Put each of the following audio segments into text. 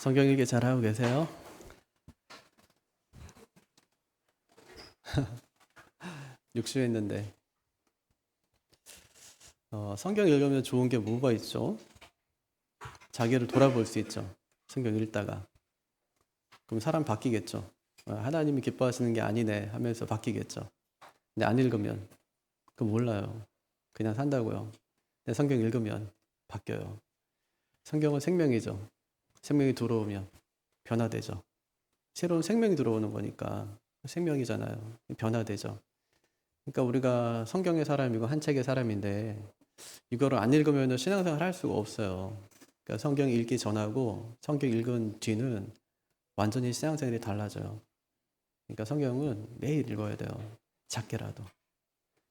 성경 읽기 잘하고 계세요? 육수했는데 성경 읽으면 좋은 게 뭐가 있죠? 자기를 돌아볼 수 있죠. 성경 읽다가 그럼 사람 바뀌겠죠. 하나님이 기뻐하시는 게 아니네 하면서 바뀌겠죠. 근데 안 읽으면 그 몰라요. 그냥 산다고요. 근데 성경 읽으면 바뀌어요. 성경은 생명이죠. 생명이 들어오면 변화되죠. 새로운 생명이 들어오는 거니까 생명이잖아요. 변화되죠. 그러니까 우리가 성경의 사람이고 한 책의 사람인데 이거를 안 읽으면 신앙생활 할 수가 없어요. 그러니까 성경 읽기 전하고 성경 읽은 뒤는 완전히 신앙생활이 달라져요. 그러니까 성경은 매일 읽어야 돼요. 작게라도.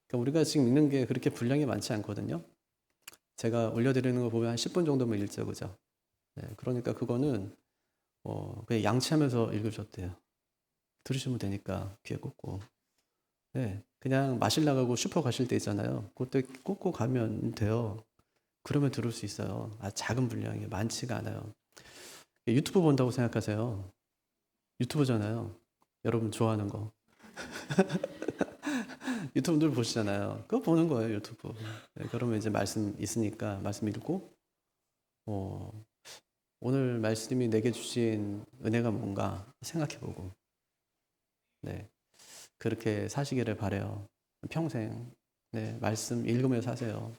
그러니까 우리가 지금 읽는 게 그렇게 분량이 많지 않거든요. 제가 올려드리는 거 보면 한 10분 정도면 읽죠, 그죠? 네, 그러니까 그거는 그냥 양치하면서 읽으셨대요. 들으시면 되니까 귀에 꽂고. 네, 그냥 마실 나가고 슈퍼 가실 때 있잖아요. 그때 꽂고 가면 돼요. 그러면 들을 수 있어요. 작은 분량이 많지가 않아요. 유튜브 본다고 생각하세요. 유튜브잖아요. 여러분 좋아하는 거. 유튜브 늘 보시잖아요. 그거 보는 거예요, 유튜브. 네, 그러면 이제 말씀 있으니까 말씀 읽고, 어, 오늘 말씀이 내게 주신 은혜가 뭔가 생각해보고, 네, 그렇게 사시기를 바래요. 평생, 네, 말씀 읽으면서 사세요.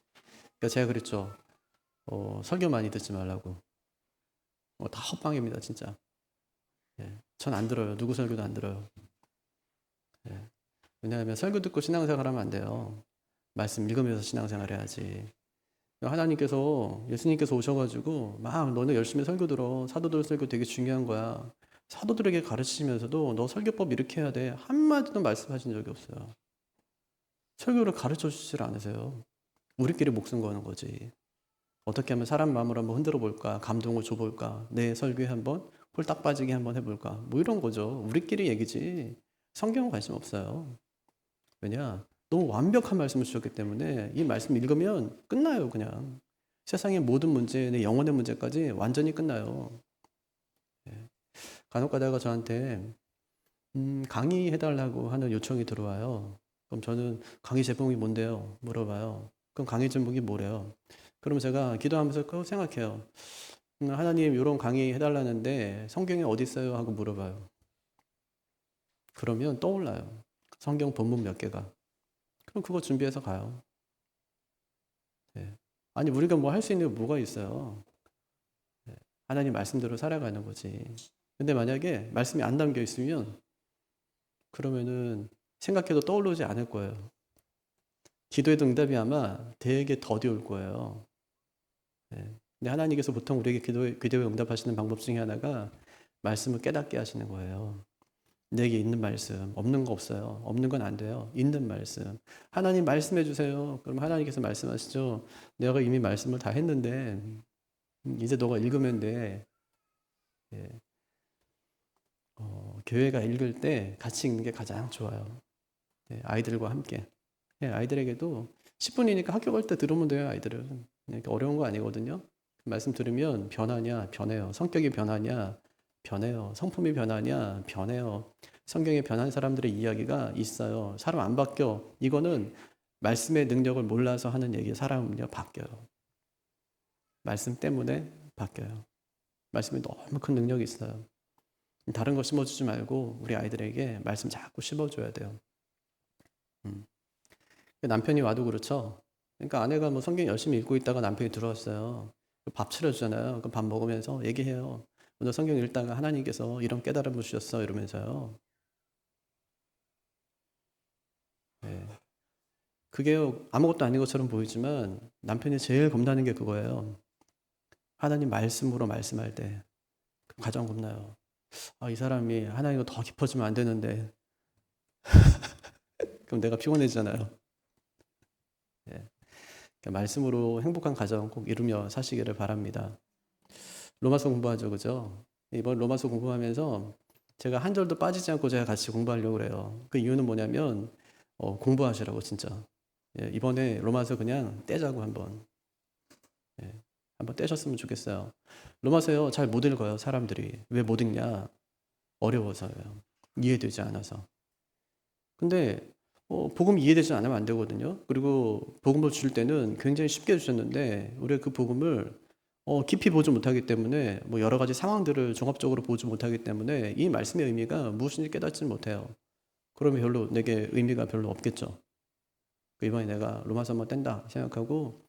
그러니까 제가 그랬죠. 설교 많이 듣지 말라고. 다 헛방입니다, 진짜. 예, 전 안 들어요. 누구 설교도 안 들어요. 예, 왜냐하면 설교 듣고 신앙생활 하면 안 돼요. 말씀 읽으면서 신앙생활 해야지. 하나님께서, 예수님께서 오셔가지고, 막 너네 열심히 설교 들어. 사도들 설교 되게 중요한 거야. 사도들에게 가르치시면서도 너 설교법 이렇게 해야 돼. 한마디도 말씀하신 적이 없어요. 설교를 가르쳐 주질 않으세요. 우리끼리 목숨 거는 거지. 어떻게 하면 사람 마음을 한번 흔들어 볼까? 감동을 줘 볼까? 내 설교에 한번 홀딱 빠지게 한번 해볼까? 뭐 이런 거죠. 우리끼리 얘기지. 성경은 관심 없어요. 왜냐? 너무 완벽한 말씀을 주셨기 때문에 이 말씀 읽으면 끝나요, 그냥. 세상의 모든 문제, 내 영혼의 문제까지 완전히 끝나요. 예. 간혹 가다가 저한테 강의해달라고 하는 요청이 들어와요. 그럼 저는 강의 제목이 뭔데요? 물어봐요. 그럼 강의 제목이 뭐래요? 그럼 제가 기도하면서 꼭 생각해요. 하나님 이런 강의 해달라는데 성경에 어디 있어요? 하고 물어봐요. 그러면 떠올라요. 성경 본문 몇 개가. 그럼 그거 준비해서 가요. 네. 아니 우리가 뭐 할 수 있는 게 뭐가 있어요? 네. 하나님 말씀대로 살아가는 거지. 근데 만약에 말씀이 안 담겨 있으면 그러면은 생각해도 떠오르지 않을 거예요. 기도에도 응답이 아마 되게 더디 올 거예요. 네. 근데 하나님께서 보통 우리에게 기도에 응답하시는 방법 중에 하나가 말씀을 깨닫게 하시는 거예요. 내게 있는 말씀, 없는 거 없어요. 없는 건 안 돼요. 있는 말씀. 하나님 말씀해 주세요. 그럼 하나님께서 말씀하시죠. 내가 이미 말씀을 다 했는데 이제 너가 읽으면 돼. 예. 교회가 읽을 때 같이 읽는 게 가장 좋아요. 예, 아이들과 함께. 예, 아이들에게도 10분이니까 학교 갈 때 들으면 돼요, 아이들은. 어려운 거 아니거든요. 말씀 들으면 변하냐? 변해요. 성격이 변하냐? 변해요. 성품이 변하냐? 변해요. 성경에 변한 사람들의 이야기가 있어요. 사람 안 바뀌어. 이거는 말씀의 능력을 몰라서 하는 얘기. 사람은요, 바뀌어요. 말씀 때문에 바뀌어요. 말씀이 너무 큰 능력이 있어요. 다른 거 심어주지 말고 우리 아이들에게 말씀 자꾸 심어줘야 돼요. 음. 남편이 와도 그렇죠. 그러니까 아내가 뭐 성경 열심히 읽고 있다가 남편이 들어왔어요. 밥 차려주잖아요. 그럼 밥 먹으면서 얘기해요. 오늘 성경 읽다가 하나님께서 이런 깨달음을 주셨어 이러면서요. 네. 그게 아무것도 아닌 것처럼 보이지만 남편이 제일 겁나는 게 그거예요. 하나님 말씀으로 말씀할 때 가장 겁나요. 이 사람이 하나님과 더 깊어지면 안 되는데 그럼 내가 피곤해지잖아요. 네. 그러니까 말씀으로 행복한 가정 꼭 이루며 사시기를 바랍니다. 로마서 공부하죠, 그죠? 이번 로마서 공부하면서 제가 한 절도 빠지지 않고 제가 같이 공부하려고 그래요. 그 이유는 뭐냐면 공부하시라고 진짜. 예, 이번에 로마서 그냥 떼자고 한번. 예, 한번 떼셨으면 좋겠어요. 로마서요 잘 못 읽어요 사람들이. 왜 못 읽냐? 어려워서요. 이해되지 않아서. 근데 복음 이해되지 않으면 안 되거든요. 그리고 복음을 줄 때는 굉장히 쉽게 주셨는데 우리가 그 복음을 깊이 보지 못하기 때문에 뭐 여러 가지 상황들을 종합적으로 보지 못하기 때문에 이 말씀의 의미가 무엇인지 깨닫지 못해요. 그러면 별로 내게 의미가 별로 없겠죠. 이번에 내가 로마서 한번 뗀다 생각하고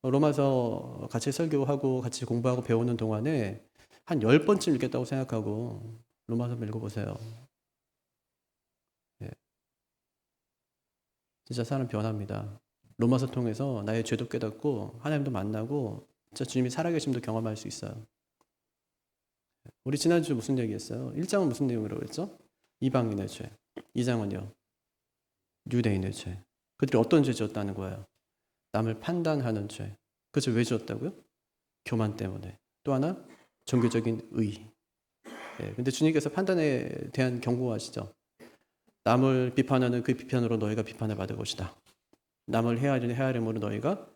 로마서 같이 설교하고 같이 공부하고 배우는 동안에 한 10번쯤 읽겠다고 생각하고 로마서 한번 읽어보세요. 예. 진짜 사람 변합니다. 로마서 통해서 나의 죄도 깨닫고 하나님도 만나고 진짜 주님이 살아계심도 경험할 수 있어요. 우리 지난주 무슨 얘기했어요? 1장은 무슨 내용이라고 했죠? 이방인의 죄. 2장은요? 유대인의 죄. 그들이 어떤 죄 지었다는 거예요? 남을 판단하는 죄. 그 죄 왜 지었다고요? 교만 때문에. 또 하나 종교적인 의. 근데 주님께서 판단에 대한 경고하시죠. 남을 비판하는 그 비판으로 너희가 비판을 받을 것이다. 남을 헤아리는 헤아림으로 너희가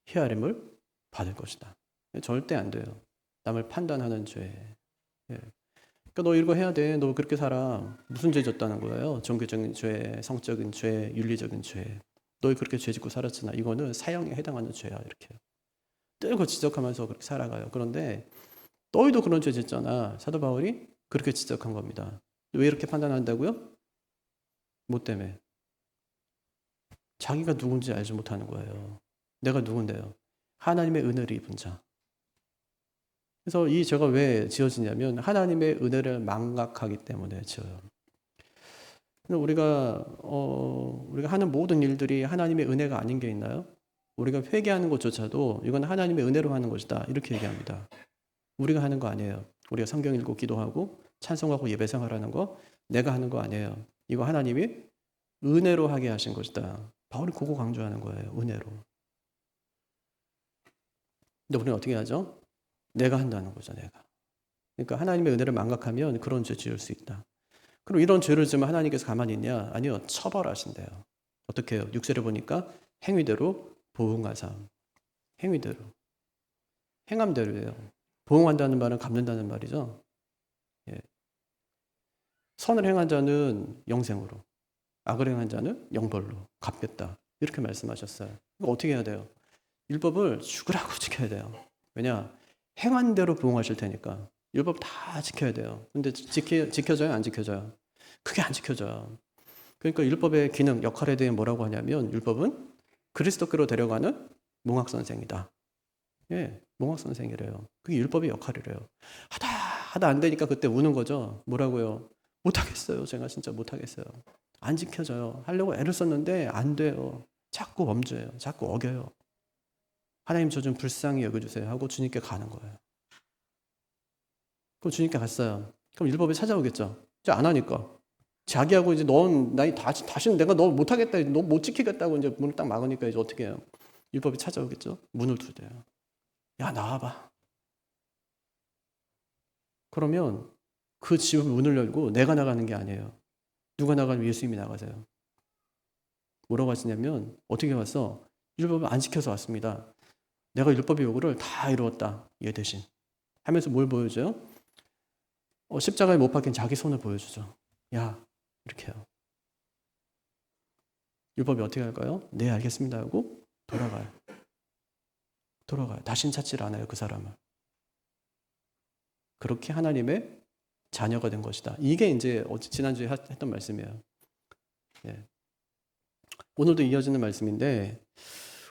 헤아림을 받을 것이다. 절대 안 돼요. 남을 판단하는 죄. 그러니까 너 이거 해야 돼. 너 그렇게 살아. 무슨 죄 졌다는 거예요? 종교적인 죄, 성적인 죄, 윤리적인 죄. 너희 그렇게 죄 짓고 살았잖아. 이거는 사형에 해당하는 죄야. 이렇게 뜰고 지적하면서 그렇게 살아가요. 그런데 너희도 그런 죄 짓잖아. 사도 바울이 그렇게 지적한 겁니다. 왜 이렇게 판단한다고요? 뭐 때문에? 자기가 누군지 알지 못하는 거예요. 내가 누군데요? 하나님의 은혜를 입은 자. 그래서 이 죄가 왜 지어지냐면 하나님의 은혜를 망각하기 때문에 지어요. 우리가 하는 모든 일들이 하나님의 은혜가 아닌 게 있나요? 우리가 회개하는 것조차도 이건 하나님의 은혜로 하는 것이다. 이렇게 얘기합니다. 우리가 하는 거 아니에요. 우리가 성경 읽고 기도하고 찬송하고 예배 생활하는 거 내가 하는 거 아니에요. 이거 하나님이 은혜로 하게 하신 것이다. 바울이 그거 강조하는 거예요. 은혜로. 근데 우리는 어떻게 하죠? 내가 한다는 거죠. 내가. 그러니까 하나님의 은혜를 망각하면 그런 죄 지을 수 있다. 그럼 이런 죄를 지으면 하나님께서 가만히 있냐? 아니요. 처벌하신대요. 어떻게 해요? 6절에 보니까 행위대로 보응하삼. 행위대로. 행함대로예요. 보응한다는 말은 갚는다는 말이죠. 예. 선을 행한 자는 영생으로, 악을 행한 자는 영벌로 갚겠다. 이렇게 말씀하셨어요. 이거 어떻게 해야 돼요? 율법을 죽으라고 지켜야 돼요. 왜냐? 행한 대로 보응하실 테니까. 율법 다 지켜야 돼요. 근데 지켜져요? 안 지켜져요? 그게 안 지켜져요. 그러니까 율법의 기능, 역할에 대해 뭐라고 하냐면 율법은 그리스도께로 데려가는 몽학선생이다. 예, 몽학선생이래요. 그게 율법의 역할이래요. 하다 안 되니까 그때 우는 거죠. 뭐라고요? 못하겠어요. 제가 진짜 못하겠어요. 안 지켜져요. 하려고 애를 썼는데 안 돼요. 자꾸 범죄해요. 자꾸 어겨요. 하나님 저 좀 불쌍히 여겨주세요 하고 주님께 가는 거예요. 그럼 주님께 갔어요. 그럼 율법이 찾아오겠죠. 이제 안 하니까. 자기하고 이제 넌 다시는 내가 너 못하겠다, 너 못 지키겠다고 이제 문을 딱 막으니까 이제 어떻게 해요? 율법이 찾아오겠죠. 문을 두대요. 야 나와봐. 그러면 그 집 문을 열고 내가 나가는 게 아니에요. 누가 나가면 예수님이 나가세요. 뭐라고 하시냐면 어떻게 왔어? 율법을 안 지켜서 왔습니다. 내가 율법의 요구를 다 이루었다. 얘 대신. 하면서 뭘 보여줘요? 십자가에 못 박힌 자기 손을 보여주죠. 야 이렇게 해요. 율법이 어떻게 할까요? 네 알겠습니다 하고 돌아가요. 다신 찾지를 않아요. 그 사람을. 그렇게 하나님의 자녀가 된 것이다. 이게 이제 지난주에 했던 말씀이에요. 예. 오늘도 이어지는 말씀인데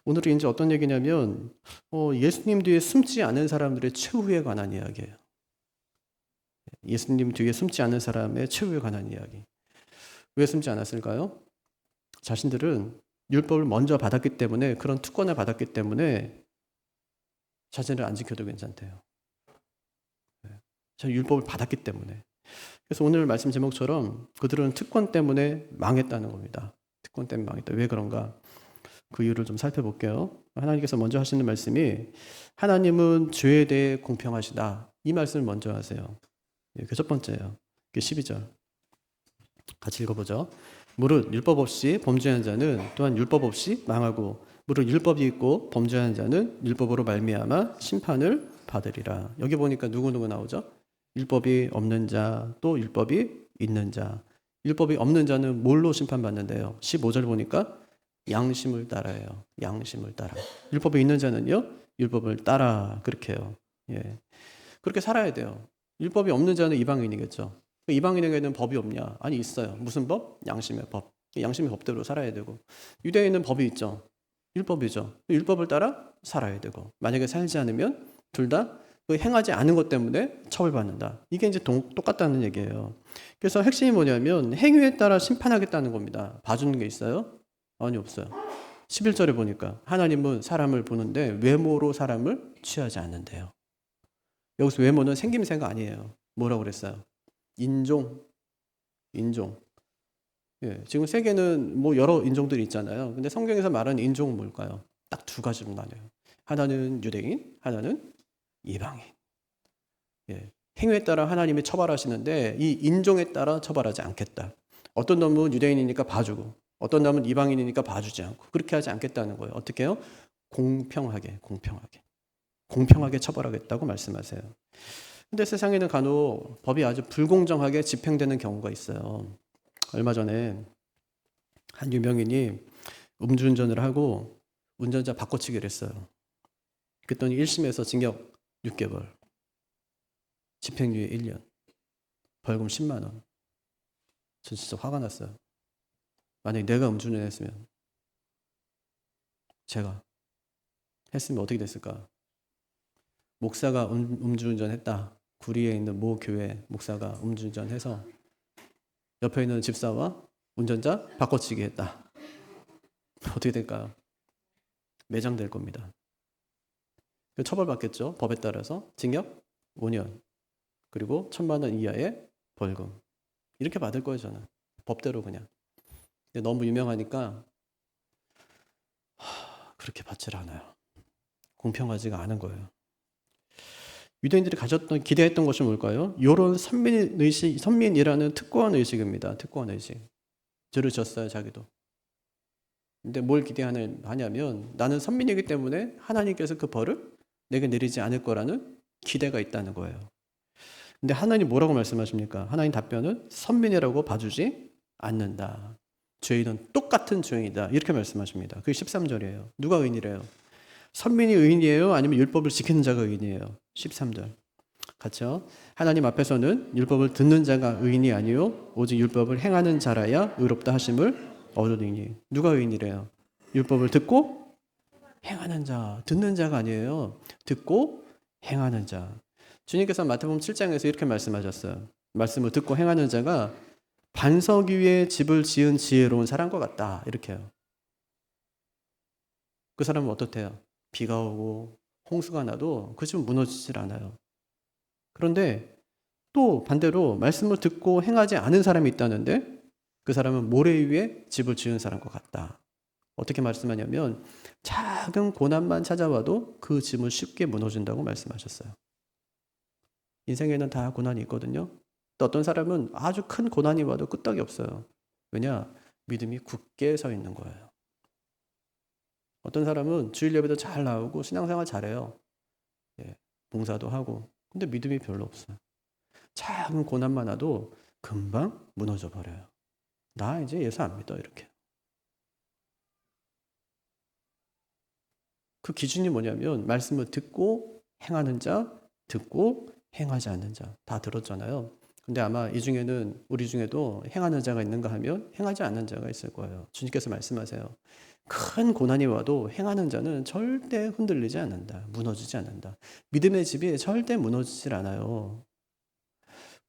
오늘은 이제 어떤 얘기냐면 예수님 뒤에 숨지 않은 사람들의 최후에 관한 이야기예요. 예수님 뒤에 숨지 않은 사람의 최후에 관한 이야기. 왜 숨지 않았을까요? 자신들은 율법을 먼저 받았기 때문에 그런 특권을 받았기 때문에 자신을 안 지켜도 괜찮대요. 저 율법을 받았기 때문에. 그래서 오늘 말씀 제목처럼 그들은 특권 때문에 망했다는 겁니다. 특권 때문에 망했다. 왜 그런가? 그 이유를 좀 살펴볼게요. 하나님께서 먼저 하시는 말씀이 하나님은 죄에 대해 공평하시다. 이 말씀을 먼저 하세요. 그 첫 번째예요. 12절. 같이 읽어보죠. 무릇 율법 없이 범죄한 자는 또한 율법 없이 망하고 무릇 율법이 있고 범죄하는 자는 율법으로 말미암아 심판을 받으리라. 여기 보니까 누구누구 나오죠? 율법이 없는 자, 또 율법이 있는 자. 율법이 없는 자는 뭘로 심판받는데요? 15절 보니까 양심을 따라요. 양심을 따라. 율법이 있는 자는요, 율법을 따라. 그렇게 해요. 예. 그렇게 살아야 돼요. 율법이 없는 자는 이방인이겠죠. 이방인에게는 법이 없냐? 아니, 있어요. 무슨 법? 양심의 법. 양심의 법대로 살아야 되고. 유대인은 법이 있죠. 율법이죠. 율법을 따라 살아야 되고. 만약에 살지 않으면 둘 다 그 행하지 않은 것 때문에 처벌받는다. 이게 이제 똑같다는 얘기예요. 그래서 핵심이 뭐냐면 행위에 따라 심판하겠다는 겁니다. 봐주는 게 있어요? 아니, 없어요. 11절에 보니까 하나님은 사람을 보는데 외모로 사람을 취하지 않는데요. 여기서 외모는 생김새가 아니에요. 뭐라고 그랬어요? 인종. 예, 지금 세계는 뭐 여러 인종들이 있잖아요. 근데 성경에서 말하는 인종은 뭘까요? 딱 두 가지로 나뉘어요. 하나는 유대인, 하나는 이방인. 예, 행위에 따라 하나님이 처벌하시는데 이 인종에 따라 처벌하지 않겠다. 어떤 놈은 유대인이니까 봐주고 어떤 놈은 이방인이니까 봐주지 않고 그렇게 하지 않겠다는 거예요. 어떻게 해요? 공평하게 처벌하겠다고 말씀하세요. 근데 세상에는 간혹 법이 아주 불공정하게 집행되는 경우가 있어요. 얼마 전에 한 유명인이 음주운전을 하고 운전자 바꿔치기를 했어요. 그랬더니 1심에서 징역 6개월, 집행유예 1년, 벌금 10만 원. 저 진짜 화가 났어요. 만약에 내가 음주운전 했으면, 제가 했으면 어떻게 됐을까? 목사가 음주운전 했다. 구리에 있는 모 교회 목사가 음주운전해서 옆에 있는 집사와 운전자 바꿔치기 했다. 어떻게 될까요? 매장될 겁니다. 처벌받겠죠. 법에 따라서 징역 5년 그리고 1,000만 원 이하의 벌금. 이렇게 받을 거예요. 저는 법대로 그냥. 근데 너무 유명하니까 그렇게 받질 않아요. 공평하지가 않은 거예요. 유대인들이 가졌던 기대했던 것이 뭘까요? 이런 선민이라는 특권 의식입니다. 특권 의식. 죄를 졌어요, 자기도. 근데 뭘 기대하냐면 나는 선민이기 때문에 하나님께서 그 벌을 내게 내리지 않을 거라는 기대가 있다는 거예요. 근데 하나님 뭐라고 말씀하십니까? 하나님 답변은 선민이라고 봐주지 않는다. 죄인은 똑같은 죄인이다. 이렇게 말씀하십니다. 그게 13절이에요. 누가 의인이래요? 선민이 의인이에요? 아니면 율법을 지키는 자가 의인이에요? 13절. 같이요. 하나님 앞에서는 율법을 듣는 자가 의인이 아니요 오직 율법을 행하는 자라야 의롭다 하심을 얻으리니. 누가 의인이래요? 율법을 듣고 행하는 자. 듣는 자가 아니에요. 듣고 행하는 자. 주님께서 마태복음 7장에서 이렇게 말씀하셨어요. 말씀을 듣고 행하는 자가 반석 위에 집을 지은 지혜로운 사람과 같다. 이렇게요. 그 사람은 어떻대요? 비가 오고 홍수가 나도 그 집은 무너지질 않아요. 그런데 또 반대로 말씀을 듣고 행하지 않은 사람이 있다는데 그 사람은 모래 위에 집을 지은 사람과 같다. 어떻게 말씀하냐면 작은 고난만 찾아와도 그 집은 쉽게 무너진다고 말씀하셨어요. 인생에는 다 고난이 있거든요. 또 어떤 사람은 아주 큰 고난이 와도 끄떡이 없어요. 왜냐? 믿음이 굳게 서 있는 거예요. 어떤 사람은 주일 예배도 잘 나오고 신앙생활 잘해요. 예, 봉사도 하고. 근데 믿음이 별로 없어요. 작은 고난만 와도 금방 무너져 버려요. 나 이제 예수 안 믿어 이렇게. 그 기준이 뭐냐면 말씀을 듣고 행하는 자, 듣고 행하지 않는 자. 다 들었잖아요. 근데 아마 이 중에는 우리 중에도 행하는 자가 있는가 하면 행하지 않는 자가 있을 거예요. 주님께서 말씀하세요. 큰 고난이 와도 행하는 자는 절대 흔들리지 않는다. 무너지지 않는다. 믿음의 집이 절대 무너지질 않아요.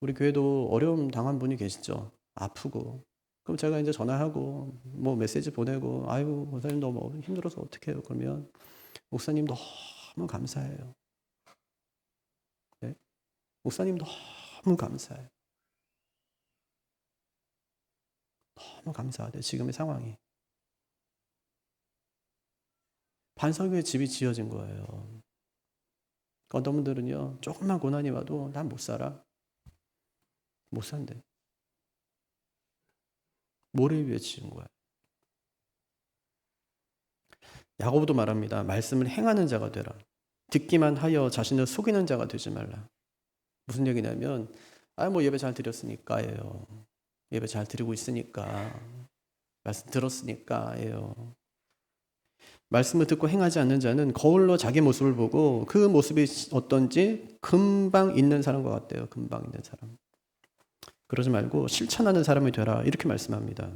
우리 교회도 어려움 당한 분이 계시죠. 아프고. 그럼 제가 이제 전화하고 뭐 메시지 보내고 아이고 목사님 너무 힘들어서 어떻게 해요? 그러면 목사님 너무 감사해요. 네? 목사님 너무 감사해요. 너무 감사하대요. 지금의 상황이. 반석 위에 집이 지어진 거예요. 어떤 분들은요, 조금만 고난이 와도 난 못 살아. 못 산대. 모래 위에 지은 거야. 야고보도 말합니다. 말씀을 행하는 자가 되라. 듣기만 하여 자신을 속이는 자가 되지 말라. 무슨 얘기냐면 뭐 예배 잘 드렸으니까예요. 예배 잘 드리고 있으니까. 말씀 들었으니까예요. 말씀을 듣고 행하지 않는 자는 거울로 자기 모습을 보고 그 모습이 어떤지 금방 잊는 사람과 같대요. 금방 잊는 사람. 그러지 말고 실천하는 사람이 되라. 이렇게 말씀합니다.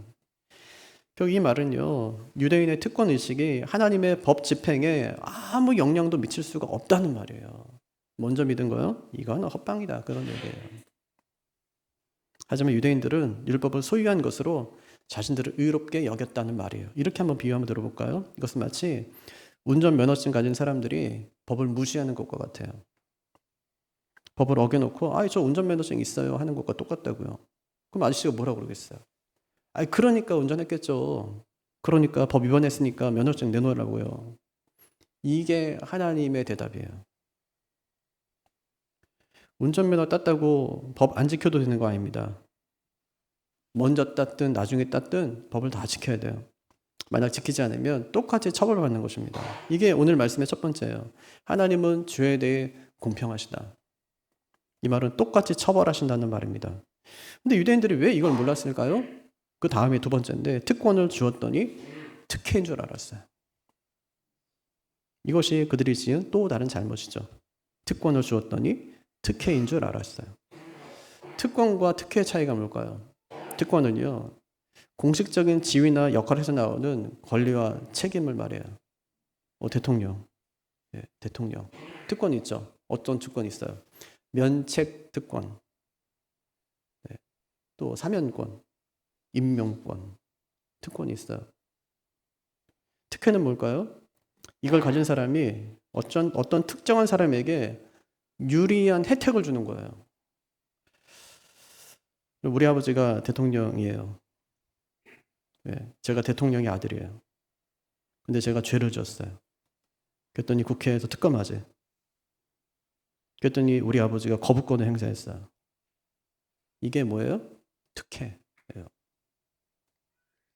결국 이 말은요, 유대인의 특권의식이 하나님의 법 집행에 아무 영향도 미칠 수가 없다는 말이에요. 먼저 믿은 거요? 이건 헛방이다. 그런 얘기예요. 하지만 유대인들은 율법을 소유한 것으로 자신들을 의롭게 여겼다는 말이에요. 이렇게 한번 비유 한번 들어볼까요? 이것은 마치 운전면허증 가진 사람들이 법을 무시하는 것과 같아요. 법을 어겨놓고 저 운전면허증 있어요 하는 것과 똑같다고요. 그럼 아저씨가 뭐라고 그러겠어요? 그러니까 운전했겠죠. 그러니까 법 위반했으니까 면허증 내놓으라고요. 이게 하나님의 대답이에요. 운전면허 땄다고 법 안 지켜도 되는 거 아닙니다. 먼저 땄든 나중에 땄든 법을 다 지켜야 돼요. 만약 지키지 않으면 똑같이 처벌받는 것입니다. 이게 오늘 말씀의 첫 번째예요. 하나님은 죄에 대해 공평하시다. 이 말은 똑같이 처벌하신다는 말입니다. 근데 유대인들이 왜 이걸 몰랐을까요? 그 다음에 두 번째인데 특권을 주었더니 특혜인 줄 알았어요. 이것이 그들이 지은 또 다른 잘못이죠. 특권을 주었더니 특혜인 줄 알았어요. 특권과 특혜의 차이가 뭘까요? 특권은요, 공식적인 지위나 역할에서 나오는 권리와 책임을 말해요. 대통령. 네, 대통령. 특권이 있죠. 어떤 특권이 있어요? 면책 특권. 네, 또 사면권, 임명권. 특권이 있어요. 특혜는 뭘까요? 이걸 가진 사람이 어떤 특정한 사람에게 유리한 혜택을 주는 거예요. 우리 아버지가 대통령이에요. 네, 제가 대통령의 아들이에요. 근데 제가 죄를 지었어요. 그랬더니 국회에서 특검하지. 그랬더니 우리 아버지가 거부권을 행사했어요. 이게 뭐예요? 특혜예요.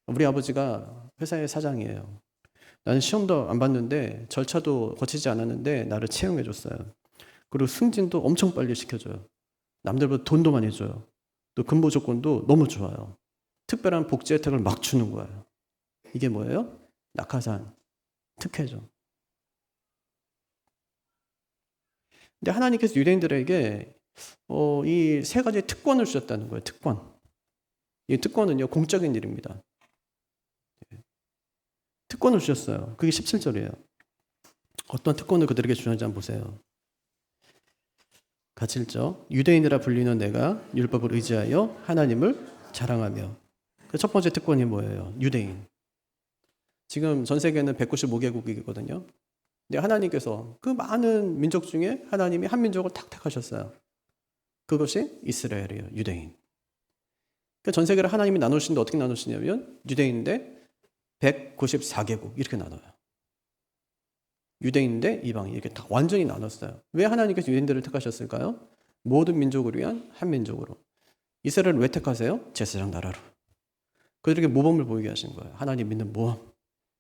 우리 아버지가 회사의 사장이에요. 나는 시험도 안 봤는데 절차도 거치지 않았는데 나를 채용해 줬어요. 그리고 승진도 엄청 빨리 시켜줘요. 남들보다 돈도 많이 줘요. 또 근무 조건도 너무 좋아요. 특별한 복지 혜택을 막 주는 거예요. 이게 뭐예요? 낙하산, 특혜죠. 근데 하나님께서 유대인들에게 이 세 가지 특권을 주셨다는 거예요. 특권. 이 특권은요, 공적인 일입니다. 특권을 주셨어요. 그게 17절이에요. 어떤 특권을 그들에게 주는지 한번 보세요. 같이 읽죠. 유대인이라 불리는 내가 율법을 의지하여 하나님을 자랑하며. 그 첫 번째 특권이 뭐예요? 유대인. 지금 전 세계는 195개국이거든요. 근데 하나님께서 그 많은 민족 중에 하나님이 한 민족을 탁 택하셨어요. 그것이 이스라엘이에요. 유대인. 전 세계를 하나님이 나누시는데 어떻게 나누시냐면 유대인인데 194개국 이렇게 나눠요. 유대인인데 이방인 이렇게 다 완전히 나눴어요. 왜 하나님께서 유대인들을 택하셨을까요? 모든 민족을 위한 한 민족으로. 이스라엘을 왜 택하세요? 제사장 나라로. 그들에게 모범을 보이게 하신 거예요. 하나님 믿는 모범.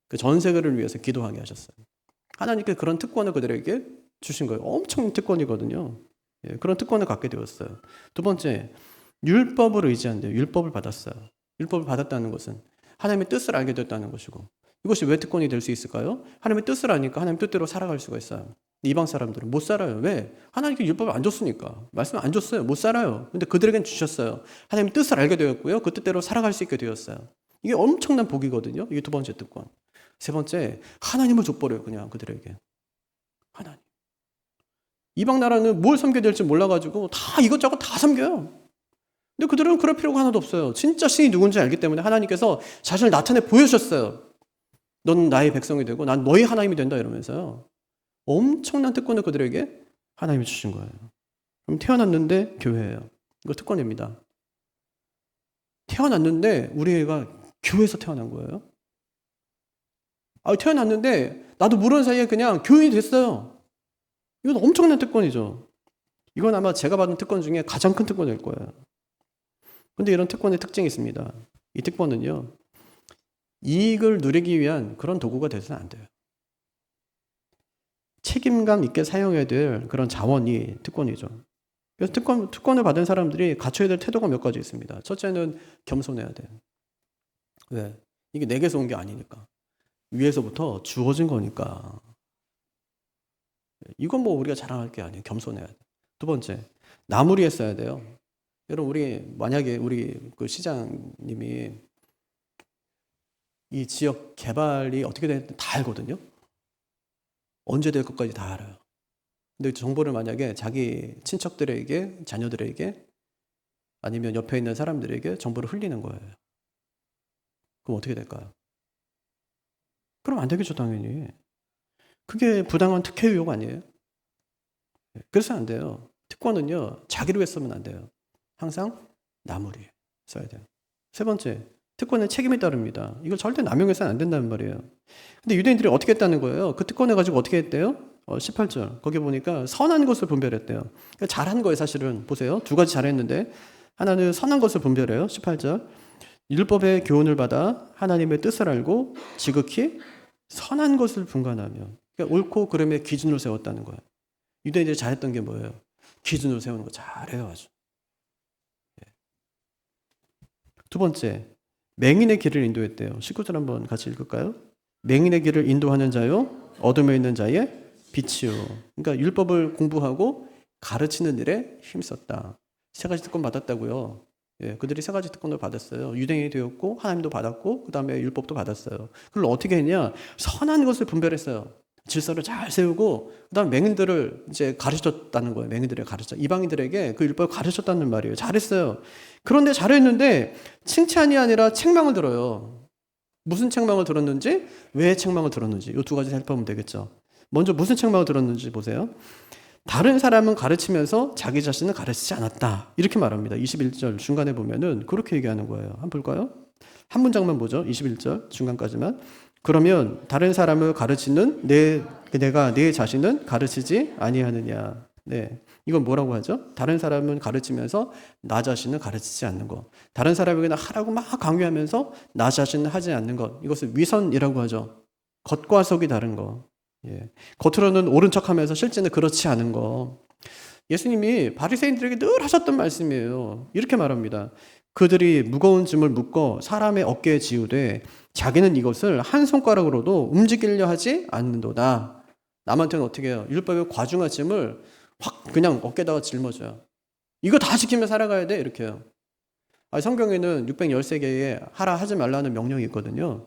그 전 세계를 위해서 기도하게 하셨어요. 하나님께서 그런 특권을 그들에게 주신 거예요. 엄청 특권이거든요. 그런 특권을 갖게 되었어요. 두 번째, 율법을 의지한대요. 율법을 받았어요. 율법을 받았다는 것은 하나님의 뜻을 알게 됐다는 것이고, 이것이 왜 특권이 될 수 있을까요? 하나님의 뜻을 아니까 하나님 뜻대로 살아갈 수가 있어요. 이방 사람들은 못 살아요. 왜? 하나님께 율법을 안 줬으니까. 말씀을 안 줬어요. 못 살아요. 근데 그들에겐 주셨어요. 하나님의 뜻을 알게 되었고요. 그 뜻대로 살아갈 수 있게 되었어요. 이게 엄청난 복이거든요. 이게 두 번째 특권. 세 번째, 하나님을 줘버려요. 그냥 그들에게. 하나님. 이방 나라는 뭘 섬겨야 될지 몰라가지고 다 이것저것 다 섬겨요. 근데 그들은 그럴 필요가 하나도 없어요. 진짜 신이 누군지 알기 때문에 하나님께서 자신을 나타내 보여주셨어요. 넌 나의 백성이 되고 난 너희 하나님이 된다 이러면서요. 엄청난 특권을 그들에게 하나님이 주신 거예요. 그럼 태어났는데 교회예요. 이거 특권입니다. 태어났는데 우리 애가 교회에서 태어난 거예요. 태어났는데 나도 모르는 사이에 그냥 교인이 됐어요. 이건 엄청난 특권이죠. 이건 아마 제가 받은 특권 중에 가장 큰 특권일 거예요. 근데 이런 특권의 특징이 있습니다. 이 특권은요, 이익을 누리기 위한 그런 도구가 되서는 안 돼요. 책임감 있게 사용해야 될 그런 자원이 특권이죠. 그래서 특권을 받은 사람들이 갖춰야 될 태도가 몇 가지 있습니다. 첫째는 겸손해야 돼요. 왜? 이게 내게서 온 게 아니니까. 위에서부터 주어진 거니까. 이건 뭐 우리가 자랑할 게 아니에요. 겸손해야 돼. 두 번째, 나무리했어야 돼요. 여러분, 만약에 우리 그 시장님이 이 지역 개발이 어떻게 되는지 다 알거든요. 언제 될 것까지 다 알아요. 근데 정보를 만약에 자기 친척들에게, 자녀들에게, 아니면 옆에 있는 사람들에게 정보를 흘리는 거예요. 그럼 어떻게 될까요? 그럼 안 되겠죠, 당연히. 그게 부당한 특혜 의혹 아니에요? 그래서 안 돼요. 특권은요, 자기를 위해 쓰면 안 돼요. 항상 나무리 써야 돼요. 세 번째, 특권은 책임이 따릅니다. 이걸 절대 남용해서는 안 된다는 말이에요. 근데 유대인들이 어떻게 했다는 거예요? 그 특권을 가지고 어떻게 했대요? 18절. 거기 보니까 선한 것을 분별했대요. 그러니까 잘한 거예요, 사실은. 보세요. 두 가지 잘했는데, 하나는 선한 것을 분별해요. 18절. 율법의 교훈을 받아 하나님의 뜻을 알고 지극히 선한 것을 분간하며. 그러니까 옳고 그름의 기준을 세웠다는 거예요. 유대인들이 잘했던 게 뭐예요? 기준을 세우는 거 잘해요, 아주. 두 번째, 맹인의 길을 인도했대요. 19절 한번 같이 읽을까요? 맹인의 길을 인도하는 자요, 어둠에 있는 자의 빛이요. 그러니까 율법을 공부하고 가르치는 일에 힘썼다. 세 가지 특권 받았다고요. 그들이 세 가지 특권을 받았어요. 유대인이 되었고 하나님도 받았고 그 다음에 율법도 받았어요. 그걸 어떻게 했냐? 선한 것을 분별했어요. 질서를 잘 세우고 그다음 맹인들을 이제 가르쳤다는 거예요. 맹인들을 가르쳐 이방인들에게 그 율법을 가르쳤다는 말이에요. 잘했어요. 그런데 잘했는데 칭찬이 아니라 책망을 들어요. 무슨 책망을 들었는지, 왜 책망을 들었는지 이 두 가지 살펴보면 되겠죠. 먼저 무슨 책망을 들었는지 보세요. 다른 사람은 가르치면서 자기 자신은 가르치지 않았다. 이렇게 말합니다. 21절 중간에 보면은 그렇게 얘기하는 거예요. 한번 볼까요? 한 문장만 보죠. 21절 중간까지만. 그러면 다른 사람을 가르치는 내가 내 자신은 가르치지 아니하느냐. 네. 이건 뭐라고 하죠? 다른 사람은 가르치면서 나 자신은 가르치지 않는 것. 다른 사람에게 하라고 막 강요하면서 나 자신은 하지 않는 것. 이것을 위선이라고 하죠. 겉과 속이 다른 거. 겉으로는 옳은 척하면서 실제는 그렇지 않은 거. 예수님이 바리새인들에게 늘 하셨던 말씀이에요. 이렇게 말합니다. 그들이 무거운 짐을 묶어 사람의 어깨에 지우되 자기는 이것을 한 손가락으로도 움직이려 하지 않는도다. 남한테는 어떻게 해요? 율법의 과중한 짐을 확 그냥 어깨에다가 짊어져요. 이거 다 지키며 살아가야 돼 이렇게 해요. 성경에는 613개의 하라 하지 말라는 명령이 있거든요.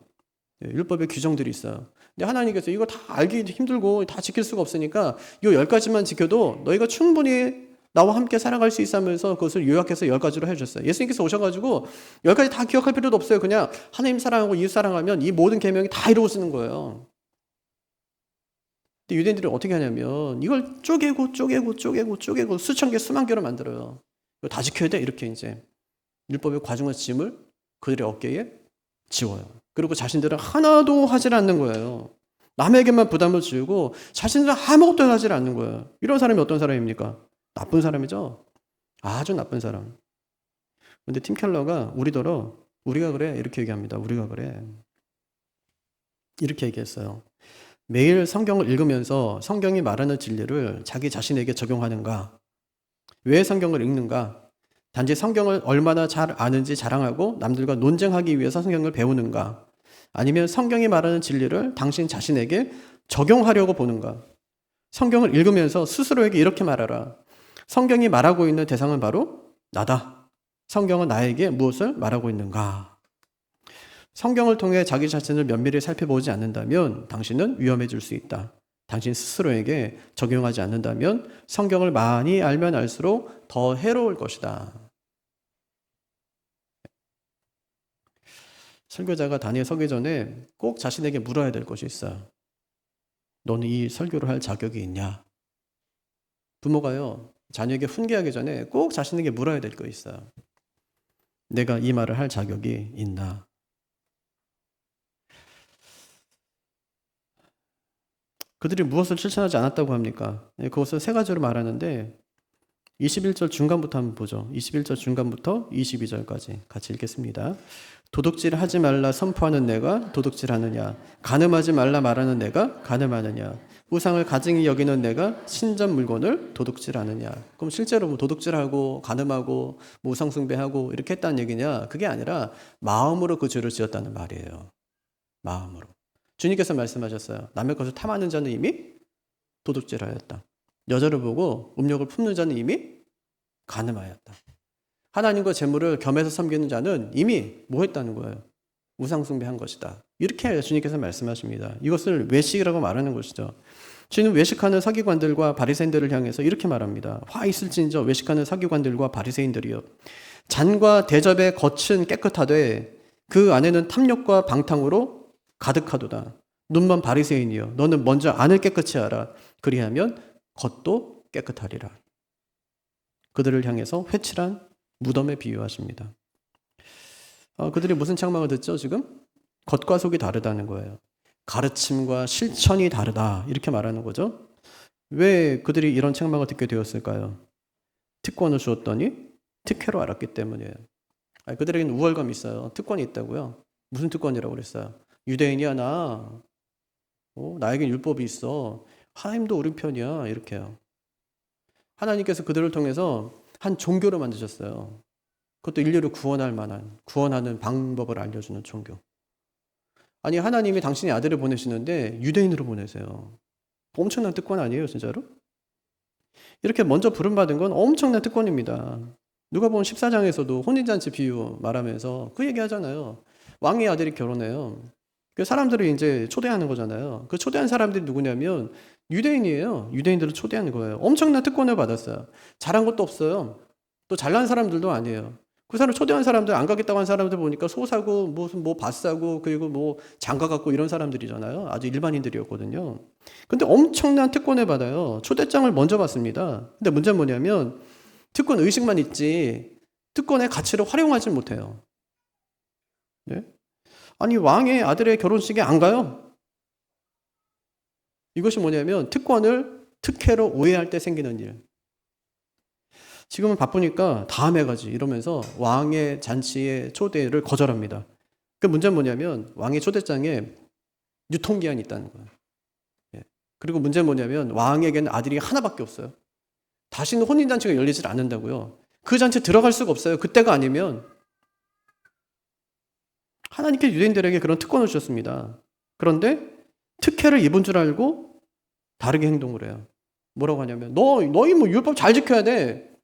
율법의 규정들이 있어요. 근데 하나님께서 이거 다 알기 힘들고 다 지킬 수가 없으니까 이 10가지만 지켜도 너희가 충분히 나와 함께 살아갈 수 있어 하면서 그것을 요약해서 10가지로 해주셨어요. 예수님께서 오셔가지고 10가지 다 기억할 필요도 없어요. 그냥 하나님 사랑하고 이웃 사랑하면 이 모든 계명이 다 이루어지는 거예요. 근데 유대인들이 어떻게 하냐면 이걸 쪼개고 수천 개 수만 개로 만들어요. 이거 다 지켜야 돼 이렇게 이제 율법의 과중한 짐을 그들의 어깨에 지워요. 그리고 자신들은 하나도 하질 않는 거예요. 남에게만 부담을 지우고 자신들은 아무것도 하질 않는 거예요. 이런 사람이 어떤 사람입니까? 나쁜 사람이죠. 아주 나쁜 사람. 근데 팀 켈러가 우리가 그래 이렇게 얘기합니다. 우리가 그래 이렇게 얘기했어요. 매일 성경을 읽으면서 성경이 말하는 진리를 자기 자신에게 적용하는가? 왜 성경을 읽는가? 단지 성경을 얼마나 잘 아는지 자랑하고 남들과 논쟁하기 위해서 성경을 배우는가? 아니면 성경이 말하는 진리를 당신 자신에게 적용하려고 보는가? 성경을 읽으면서 스스로에게 이렇게 말하라. 성경이 말하고 있는 대상은 바로 나다. 성경은 나에게 무엇을 말하고 있는가? 성경을 통해 자기 자신을 면밀히 살펴보지 않는다면 당신은 위험해질 수 있다. 당신 스스로에게 적용하지 않는다면 성경을 많이 알면 알수록 더 해로울 것이다. 설교자가 단위에 서기 전에 꼭 자신에게 물어야 될 것이 있어요. 너는 이 설교를 할 자격이 있냐? 부모가요, 자녀에게 훈계하기 전에 꼭 자신에게 물어야 될 거 있어요. 내가 이 말을 할 자격이 있나? 그들이 무엇을 실천하지 않았다고 합니까? 그것을 세 가지로 말하는데 21절 중간부터 한번 보죠. 21절 중간부터 22절까지 같이 읽겠습니다. 도둑질 하지 말라 선포하는 내가 도둑질하느냐? 간음하지 말라 말하는 내가 간음하느냐? 우상을 가증히 여기는 내가 신전 물건을 도둑질하느냐. 그럼 실제로 뭐 도둑질하고 간음하고 뭐 우상 숭배하고 이렇게 했다는 얘기냐? 그게 아니라 마음으로 그 죄를 지었다는 말이에요. 마음으로. 주님께서 말씀하셨어요. 남의 것을 탐하는 자는 이미 도둑질하였다. 여자를 보고 음욕을 품는 자는 이미 간음하였다. 하나님과 재물을 겸해서 섬기는 자는 이미 뭐 했다는 거예요? 우상 숭배한 것이다. 이렇게 주님께서 말씀하십니다. 이것을 외식이라고 말하는 것이죠. 주님 외식하는 서기관들과 바리새인들을 향해서 이렇게 말합니다. 화 있을진저 외식하는 서기관들과 바리새인들이여, 잔과 대접의 겉은 깨끗하되 그 안에는 탐욕과 방탕으로 가득하도다. 눈먼 바리새인이여, 너는 먼저 안을 깨끗이 하라. 그리하면 겉도 깨끗하리라. 그들을 향해서 회칠한 무덤에 비유하십니다. 그들이 무슨 책망을 듣죠 지금? 겉과 속이 다르다는 거예요. 가르침과 실천이 다르다 이렇게 말하는 거죠. 왜 그들이 이런 책망을 듣게 되었을까요? 특권을 주었더니 특혜로 알았기 때문이에요. 그들에게는 우월감이 있어요. 특권이 있다고요. 무슨 특권이라고 그랬어요? 유대인이야 나. 나에겐 율법이 있어. 하나님도 우리 편이야 이렇게요. 하나님께서 그들을 통해서 한 종교를 만드셨어요. 그것도 인류를 구원할 만한, 구원하는 방법을 알려주는 종교. 아니 하나님이 당신의 아들을 보내시는데 유대인으로 보내세요. 엄청난 특권 아니에요 진짜로? 이렇게 먼저 부름받은 건 엄청난 특권입니다. 누가복음 14장에서도 혼인잔치 비유 말하면서 그 얘기 하잖아요. 왕의 아들이 결혼해요. 그 사람들을 이제 초대하는 거잖아요. 그 초대한 사람들이 누구냐면 유대인이에요. 유대인들을 초대하는 거예요. 엄청난 특권을 받았어요. 잘한 것도 없어요. 또 잘난 사람들도 아니에요. 그 사람 초대한 사람들, 안 가겠다고 한 사람들 보니까 소 사고 무슨 뭐 밭 사고 그리고 뭐 장가 갖고 이런 사람들이잖아요. 아주 일반인들이었거든요. 근데 엄청난 특권을 받아요. 초대장을 먼저 받습니다. 근데 문제는 뭐냐면 특권 의식만 있지 특권의 가치를 활용하지 못해요. 네? 아니 왕의 아들의 결혼식에 안 가요. 이것이 뭐냐면 특권을 특혜로 오해할 때 생기는 일. 지금은 바쁘니까 다음에 가지 이러면서 왕의 잔치의 초대를 거절합니다. 그 문제는 뭐냐면 왕의 초대장에 유통기한이 있다는 거예요. 그리고 문제는 뭐냐면 왕에게는 아들이 하나밖에 없어요. 다시는 혼인잔치가 열리질 않는다고요. 그 잔치에 들어갈 수가 없어요. 그때가 아니면. 하나님께서 유대인들에게 그런 특권을 주셨습니다. 그런데 특혜를 입은 줄 알고 다르게 행동을 해요. 뭐라고 하냐면 너희 뭐 율법 잘 지켜야 돼.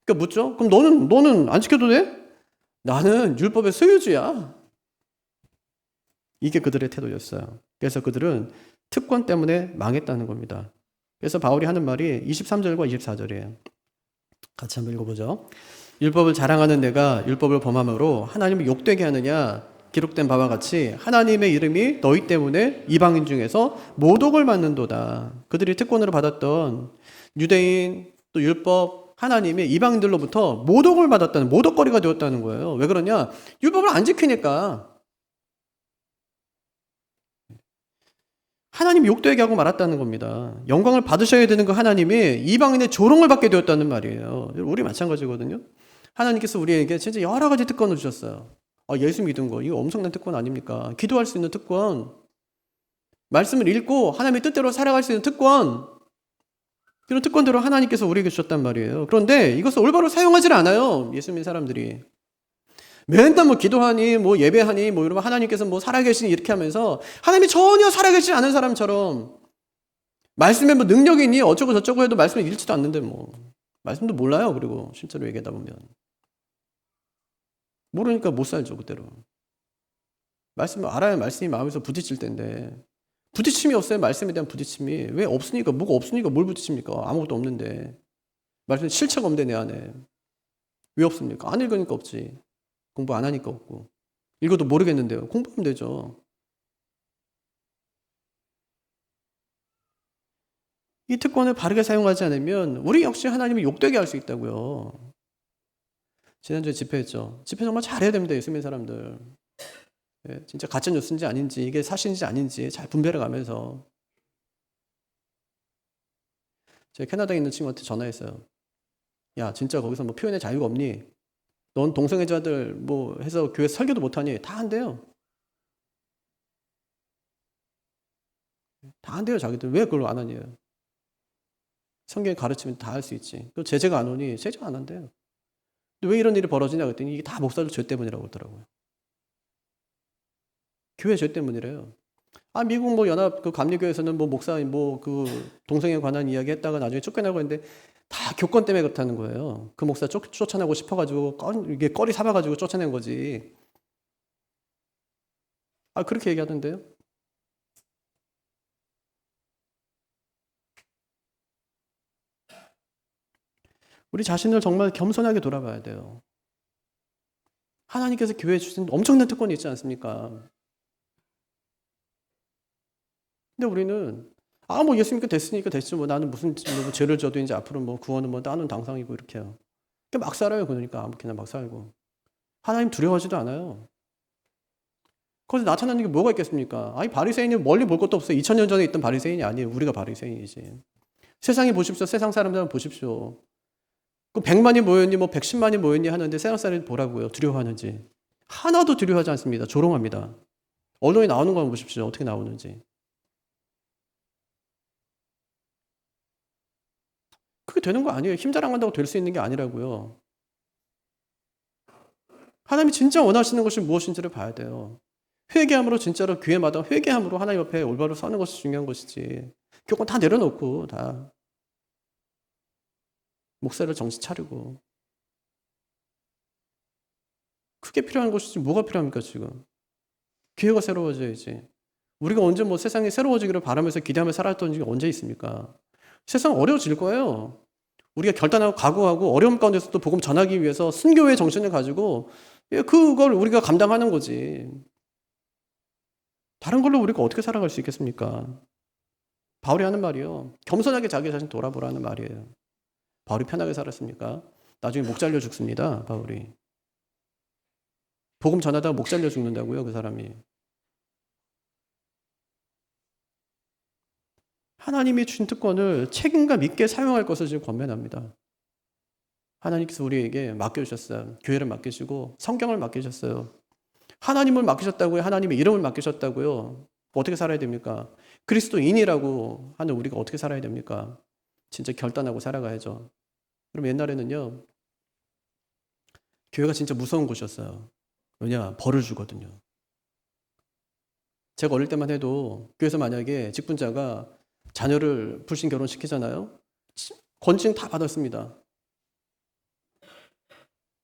그러니까 묻죠? 그럼 너는 안 지켜도 돼? 나는 율법의 소유주야. 이게 그들의 태도였어요. 그래서 그들은 특권 때문에 망했다는 겁니다. 그래서 바울이 하는 말이 23절과 24절이에요. 같이 한번 읽어보죠. 율법을 자랑하는 내가 율법을 범함으로 하나님을 욕되게 하느냐? 기록된 바와 같이 하나님의 이름이 너희 때문에 이방인 중에서 모독을 받는도다. 그들이 특권으로 받았던 유대인 또 율법 하나님이 이방인들로부터 모독을 받았다는 모독거리가 되었다는 거예요. 왜 그러냐? 율법을 안 지키니까. 하나님 욕되게 하고 말았다는 겁니다. 영광을 받으셔야 되는 그 하나님이 이방인의 조롱을 받게 되었다는 말이에요. 우리 마찬가지거든요. 하나님께서 우리에게 진짜 여러 가지 특권을 주셨어요. 예수 믿은 거 이거 엄청난 특권 아닙니까? 기도할 수 있는 특권, 말씀을 읽고 하나님의 뜻대로 살아갈 수 있는 특권, 이런 특권들을 하나님께서 우리에게 주셨단 말이에요. 그런데 이것을 올바로 사용하지 않아요. 예수 믿는 사람들이. 맨날 뭐 기도하니 뭐 예배하니 뭐 이러면 하나님께서 뭐 살아계시니 이렇게 하면서 하나님이 전혀 살아계시지 않은 사람처럼 말씀에 뭐 능력이 있니 어쩌고 저쩌고 해도 말씀을 읽지도 않는데 뭐 말씀도 몰라요. 그리고 실제로 얘기하다 보면 모르니까 못 살죠 그대로. 말씀을 알아야 말씀이 마음에서 부딪힐 텐데 부딪힘이 없어요. 말씀에 대한 부딪힘이. 왜 없으니까 뭐가 없으니까 뭘 부딪힙니까? 아무것도 없는데 말씀에 실체가 없는데 내 안에 왜 없습니까? 안 읽으니까 없지. 공부 안 하니까 없고. 읽어도 모르겠는데요. 공부하면 되죠. 이 특권을 바르게 사용하지 않으면 우리 역시 하나님을 욕되게 할 수 있다고요. 지난주에 집회했죠. 집회 정말 잘해야 됩니다. 예수 믿는 사람들. 진짜 가짜 뉴스인지 아닌지 이게 사실인지 아닌지 잘 분별해 가면서. 제가 캐나다에 있는 친구한테 전화했어요. 야 진짜 거기서 뭐 표현의 자유가 없니? 넌 동성애자들 뭐 해서 교회 설교도 못하니? 다 한대요. 다 안 돼요, 자기들. 왜 그걸 안 하냐요. 성경에 가르치면 다 할 수 있지. 그 제재가 안 오니 제재가 안 한대요. 왜 이런 일이 벌어지냐 그랬더니 이게 다 목사들 죄 때문이라고 그러더라고요. 교회 죄 때문이래요. 아, 미국 뭐 연합 그 감리교에서는 뭐 목사 뭐 그 동성애에 관한 이야기 했다가 나중에 쫓겨나고 했는데 다 교권 때문에 그렇다는 거예요. 그 목사 쫓아내고 싶어가지고 이게 꺼리 삼아가지고 쫓아낸 거지. 아, 그렇게 얘기하던데요. 우리 자신을 정말 겸손하게 돌아봐야 돼요. 하나님께서 교회에 주신 엄청난 특권이 있지 않습니까? 근데 우리는 뭐 예수 믿고 됐으니까 됐지 뭐 나는 무슨 뭐 죄를 져도 이제 앞으로 뭐 구원은 뭐 나는 당상이고 이렇게 해요. 막 살아요. 그러니까 아무렇게나 막 살고. 하나님 두려워하지도 않아요. 거기서 나타나는 게 뭐가 있겠습니까? 아니 바리새인이 멀리 볼 것도 없어요. 2000년 전에 있던 바리새인이 아니에요. 우리가 바리새인이지. 세상에 보십시오. 세상 사람들은 보십시오. 그 100만이 모였니 뭐 110만이 모였니 하는데 세상 사람들이 보라고요. 두려워하는지. 하나도 두려워하지 않습니다. 조롱합니다. 언론에 나오는 거 보십시오. 어떻게 나오는지. 그게 되는 거 아니에요. 힘 자랑한다고 될 수 있는 게 아니라고요. 하나님이 진짜 원하시는 것이 무엇인지를 봐야 돼요. 회개함으로 진짜로 교회마다 회개함으로 하나님 옆에 올바로 서는 것이 중요한 것이지. 교권 다 내려놓고 다 목사를 정신 차리고. 그게 필요한 것이지 뭐가 필요합니까 지금. 교회가 새로워져야지. 우리가 언제 뭐 세상이 새로워지기를 바라면서 기대하며 살았던 적이 언제 있습니까? 세상 어려워질 거예요. 우리가 결단하고 각오하고 어려움 가운데서도 복음 전하기 위해서 순교의 정신을 가지고 그걸 우리가 감당하는 거지. 다른 걸로 우리가 어떻게 살아갈 수 있겠습니까? 바울이 하는 말이요. 겸손하게 자기 자신 돌아보라는 말이에요. 바울이 편하게 살았습니까? 나중에 목 잘려 죽습니다. 바울이. 복음 전하다가 목 잘려 죽는다고요. 그 사람이. 하나님이 주신 특권을 책임감 있게 사용할 것을 지금 권면합니다. 하나님께서 우리에게 맡겨주셨어요. 교회를 맡기시고 성경을 맡기셨어요. 하나님을 맡기셨다고요. 하나님의 이름을 맡기셨다고요. 어떻게 살아야 됩니까? 그리스도인이라고 하는 우리가 어떻게 살아야 됩니까? 진짜 결단하고 살아가야죠. 그럼 옛날에는요. 교회가 진짜 무서운 곳이었어요. 왜냐? 벌을 주거든요. 제가 어릴 때만 해도 교회에서 만약에 직분자가 자녀를 불신 결혼시키잖아요. 권징 다 받았습니다.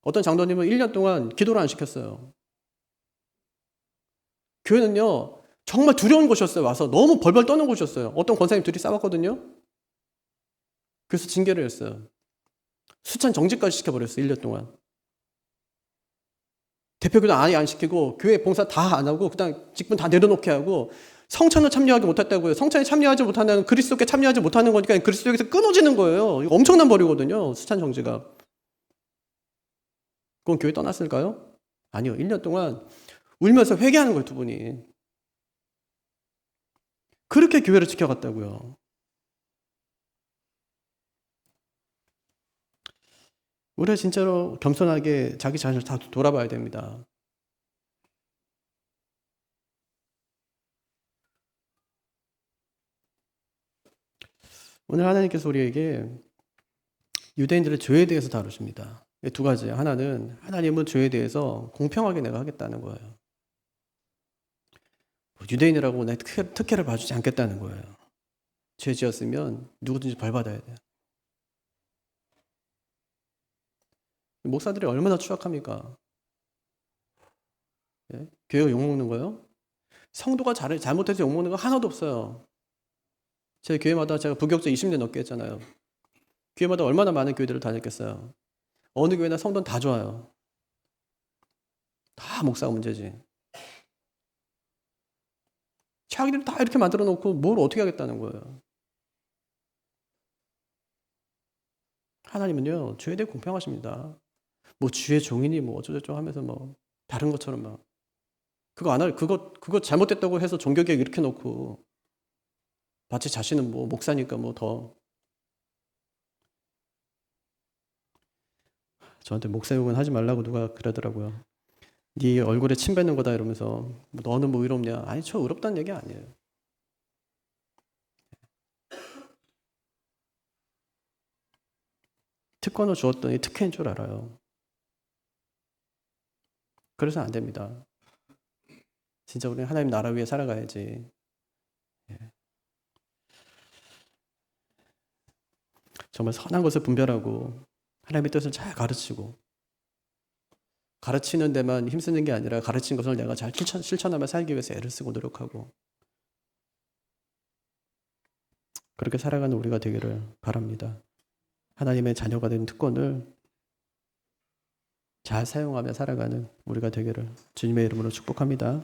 어떤 장로님은 1년 동안 기도를 안 시켰어요. 교회는요. 정말 두려운 곳이었어요. 와서 너무 벌벌 떠는 곳이었어요. 어떤 권사님들이 싸웠거든요. 그래서 징계를 했어요. 수찬 정직까지 시켜버렸어요. 1년 동안. 대표교도 아예 안 시키고 교회 봉사 다 안 하고 그냥 직분 다 내려놓게 하고 성찬을 참여하지 못했다고요. 성찬에 참여하지 못하는 그리스도께 참여하지 못하는 거니까 그리스도에게서 끊어지는 거예요. 이거 엄청난 벌이거든요. 수찬 정지가. 그건 교회 떠났을까요? 아니요. 1년 동안 울면서 회개하는 거예요. 두 분이. 그렇게 교회를 지켜갔다고요. 우리가 진짜로 겸손하게 자기 자신을 다 돌아봐야 됩니다. 오늘 하나님께서 우리에게 유대인들의 죄에 대해서 다루십니다. 두 가지예요. 하나는 하나님은 죄에 대해서 공평하게 내가 하겠다는 거예요. 유대인이라고 내 특혜를 봐주지 않겠다는 거예요. 죄 지었으면 누구든지 벌 받아야 돼요. 목사들이 얼마나 추악합니까? 예? 교회가 욕먹는 거요? 성도가 잘못해서 욕먹는 거 하나도 없어요. 제 교회마다 제가 부교육자 20년 넘게 했잖아요. 교회마다 얼마나 많은 교회들을 다녔겠어요. 어느 교회나 성도는 다 좋아요. 다 목사가 문제지. 자기들이 다 이렇게 만들어 놓고 뭘 어떻게 하겠다는 거예요. 하나님은요, 죄에 대해 공평하십니다. 뭐 주의 종이니 뭐 어쩌고저쩌고 하면서 뭐 다른 것처럼 막 그거 안 할, 그거 잘못됐다고 해서 종교개혁 이렇게 놓고 마치 자신은 뭐 목사니까 뭐 더. 저한테 목사 욕은 하지 말라고 누가 그러더라고요. 네 얼굴에 침 뱉는 거다 이러면서 너는 뭐 의롭냐? 아니 저 의롭다는 얘기 아니에요. 특권을 주었더니 특혜인 줄 알아요. 그래서 안 됩니다. 진짜 우리는 하나님 나라 위에 살아가야지. 정말 선한 것을 분별하고 하나님의 뜻을 잘 가르치고, 가르치는 데만 힘쓰는 게 아니라 가르친 것을 내가 잘 실천하며 살기 위해서 애를 쓰고 노력하고, 그렇게 살아가는 우리가 되기를 바랍니다. 하나님의 자녀가 된 특권을 잘 사용하며 살아가는 우리가 되기를 주님의 이름으로 축복합니다.